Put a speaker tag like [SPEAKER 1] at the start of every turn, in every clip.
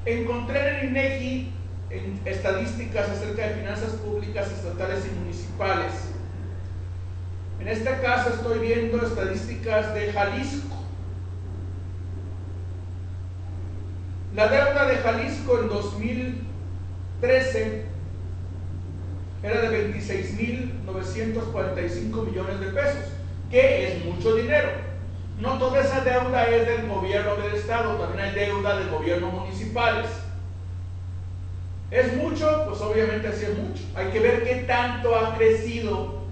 [SPEAKER 1] Encontré en el INEGI en estadísticas acerca de finanzas públicas estatales y municipales. En este caso estoy viendo estadísticas de Jalisco. La deuda de Jalisco en 2013 era de 26.945 millones de pesos, que es mucho dinero. No toda esa deuda es del gobierno del estado, también hay deuda de gobiernos municipales. ¿Es mucho? Pues obviamente sí es mucho. Hay que ver qué tanto ha crecido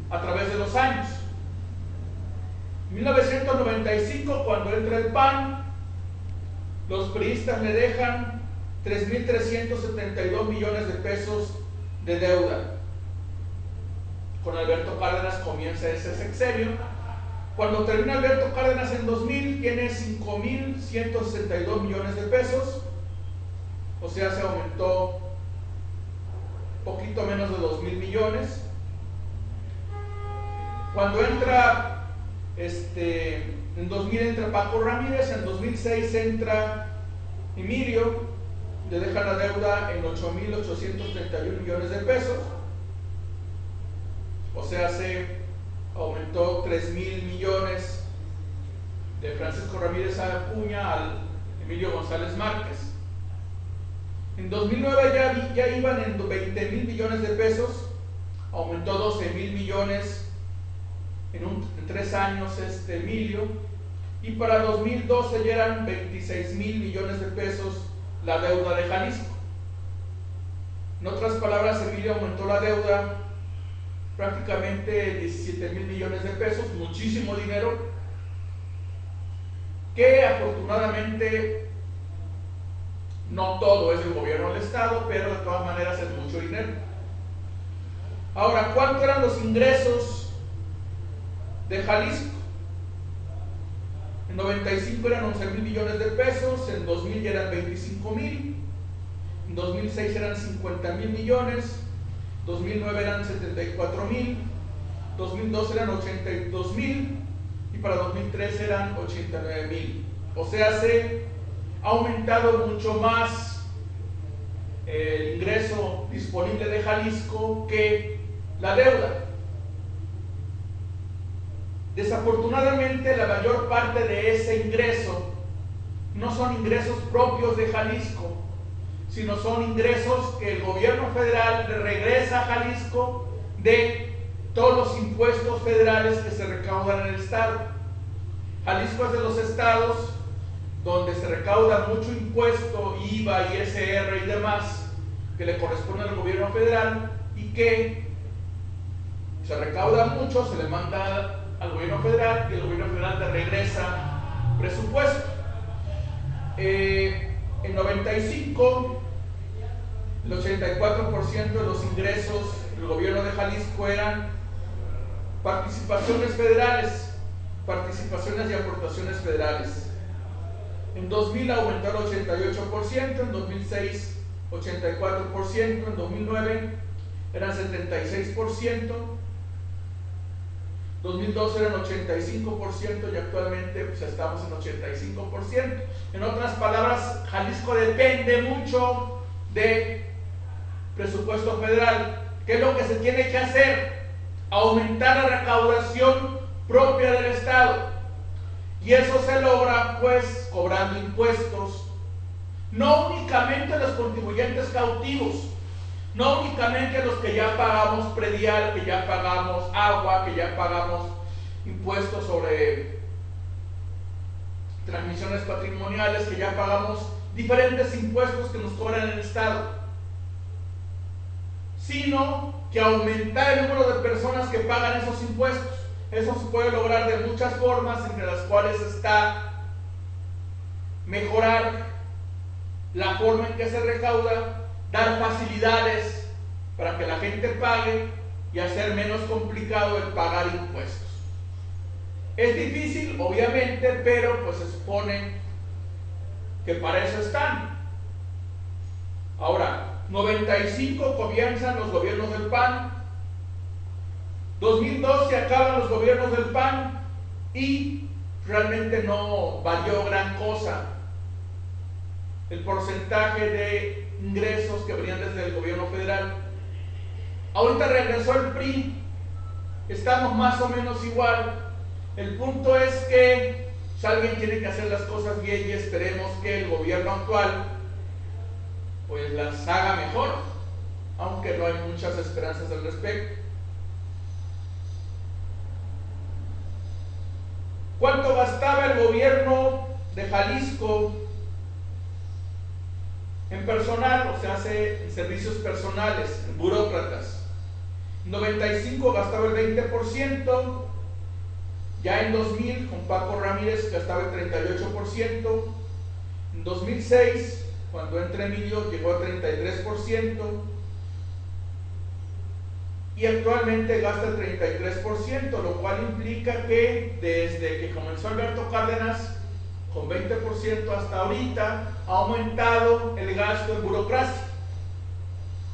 [SPEAKER 1] a través de los años. En 1995, cuando entra el PAN, los priistas le dejan 3.372 millones de pesos de deuda. Con Alberto Cárdenas comienza ese sexenio. Cuando termina Alberto Cárdenas en 2000, tiene 5.162 millones de pesos. O sea, se aumentó poquito menos de 2.000 millones. Cuando entra, en 2000 entra Paco Ramírez, en 2006 entra Emilio, le deja la deuda en 8.831 millones de pesos. O sea, se aumentó 3.000 millones de Francisco Ramírez Acuña al Emilio González Márquez. En 2009 ya iban en 20.000 millones de pesos, aumentó 12.000 millones en 3 años Emilio, y para 2012 ya eran 26.000 millones de pesos la deuda de Jalisco. En otras palabras, Emilio aumentó la deuda prácticamente 17.000 millones de pesos, muchísimo dinero, que afortunadamente no todo es del gobierno del estado, pero de todas maneras es mucho dinero. Ahora, ¿cuántos eran los ingresos de Jalisco? En 95 eran 11.000 millones de pesos, en 2000 ya eran 25.000, en 2006 eran 50.000 millones, 2009 eran 74.000, 2012 eran 82.000 y para 2013 eran 89.000. O sea, se ha aumentado mucho más el ingreso disponible de Jalisco que la deuda. Desafortunadamente, la mayor parte de ese ingreso no son ingresos propios de Jalisco, sino son ingresos que el gobierno federal le regresa a Jalisco de todos los impuestos federales que se recaudan en el estado. Jalisco es de los estados donde se recauda mucho impuesto, IVA, ISR y demás, que le corresponde al gobierno federal, y que se recauda mucho, se le manda al gobierno federal y el gobierno federal le regresa presupuesto. En 95, el 84% de los ingresos del gobierno de Jalisco eran participaciones federales, participaciones y aportaciones federales. En 2000 aumentó al 88%, en 2006 84%, en 2009 eran 76%, 2012 eran 85% y actualmente pues, estamos en 85%. En otras palabras, Jalisco depende mucho de presupuesto federal. ¿Qué es lo que se tiene que hacer? Aumentar la recaudación propia del estado, y eso se logra pues cobrando impuestos, no únicamente a los contribuyentes cautivos, no únicamente a los que ya pagamos predial, que ya pagamos agua, que ya pagamos impuestos sobre transmisiones patrimoniales, que ya pagamos diferentes impuestos que nos cobran en el estado, sino que aumentar el número de personas que pagan esos impuestos. Eso se puede lograr de muchas formas, entre las cuales está mejorar la forma en que se recauda, dar facilidades para que la gente pague y hacer menos complicado el pagar impuestos. Es difícil, obviamente, pero pues se supone que para eso están. Ahora, 95 comienzan los gobiernos del PAN, 2012 acaban los gobiernos del PAN y realmente no varió gran cosa. el porcentaje de ingresos que venían desde el gobierno federal. Ahorita regresó el PRI, estamos más o menos igual. El punto es que alguien tiene que hacer las cosas bien y esperemos que el gobierno actual pues las haga mejor, aunque no hay muchas esperanzas al respecto. ¿Cuánto gastaba el gobierno de Jalisco en personal, o sea, en servicios personales, en burócratas? En 95 gastaba el 20%, ya en 2000 con Paco Ramírez gastaba el 38%, en 2006 cuando entra Emilio llegó al 33%, y actualmente gasta el 33%, lo cual implica que desde que comenzó Alberto Cárdenas con 20% hasta ahorita ha aumentado el gasto en burocracia.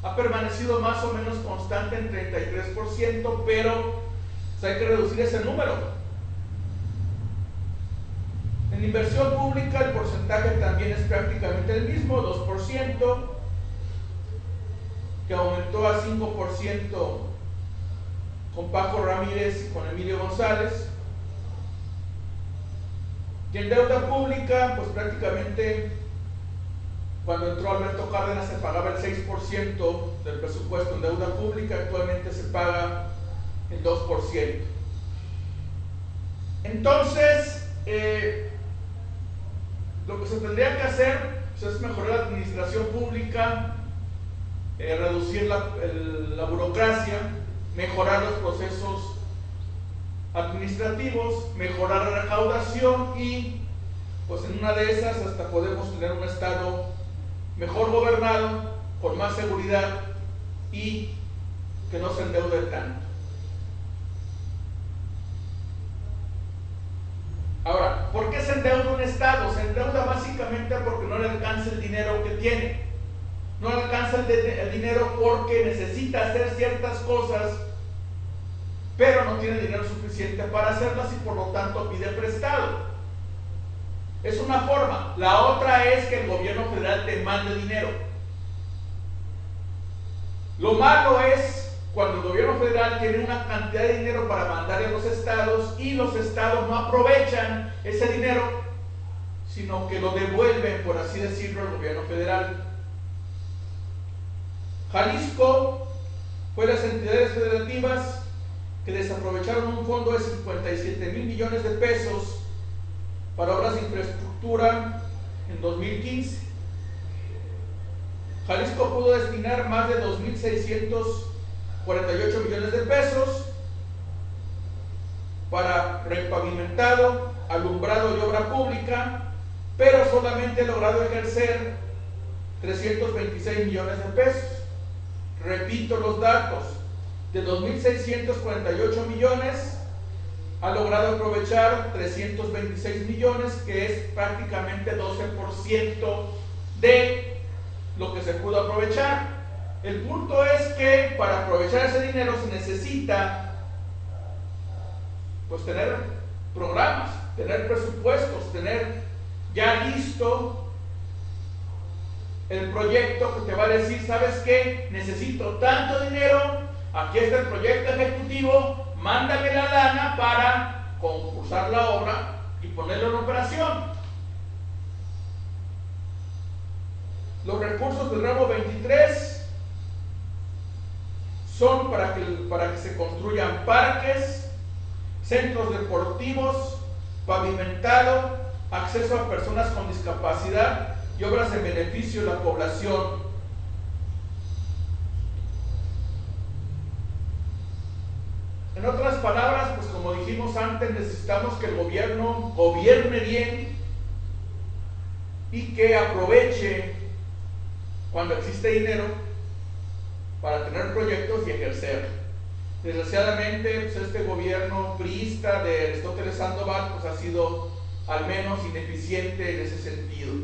[SPEAKER 1] Ha permanecido más o menos constante en 33%, pero pues hay que reducir ese número. En inversión pública el porcentaje también es prácticamente el mismo, 2%, que aumentó a 5% con Paco Ramírez y con Emilio González. Y en deuda pública, pues prácticamente cuando entró Alberto Cárdenas se pagaba el 6% del presupuesto en deuda pública, actualmente se paga el 2%. Entonces, lo que se tendría que hacer pues, es mejorar la administración pública, reducir la burocracia, mejorar los procesos administrativos, mejorar la recaudación y pues en una de esas hasta podemos tener un estado mejor gobernado, con más seguridad y que no se endeude tanto. Ahora, ¿por qué se endeuda un estado? Se endeuda básicamente porque no le alcanza el dinero que tiene. No le alcanza el dinero porque necesita hacer ciertas cosas, pero no tiene dinero suficiente para hacerlas y por lo tanto pide prestado. Es una forma. La otra es que el gobierno federal te mande dinero. Lo malo es cuando el gobierno federal tiene una cantidad de dinero para mandar a los estados y los estados no aprovechan ese dinero, sino que lo devuelven, por así decirlo, al gobierno federal. Jalisco fue de las entidades federativas que desaprovecharon un fondo de 57,000 millones de pesos para obras de infraestructura en 2015. Jalisco pudo destinar más de 2,648 millones de pesos para repavimentado, alumbrado y obra pública, pero solamente ha logrado ejercer 326 millones de pesos. Repito los datos, de 2,648 millones ha logrado aprovechar 326 millones, que es prácticamente 12% de lo que se pudo aprovechar. El punto es que para aprovechar ese dinero se necesita pues tener programas, tener presupuestos, tener ya listo el proyecto que te va a decir, ¿sabes qué? Necesito tanto dinero, aquí está el proyecto ejecutivo, mándame la lana para concursar la obra y ponerlo en operación. Los recursos del ramo 23 son para que se construyan parques, centros deportivos, pavimentado, acceso a personas con discapacidad y obras en beneficio de la población. En otras palabras, pues como dijimos antes, necesitamos que el gobierno gobierne bien y que aproveche cuando existe dinero para tener proyectos y ejercer. Desgraciadamente, pues este gobierno priista de Aristóteles Sandoval pues ha sido al menos ineficiente en ese sentido.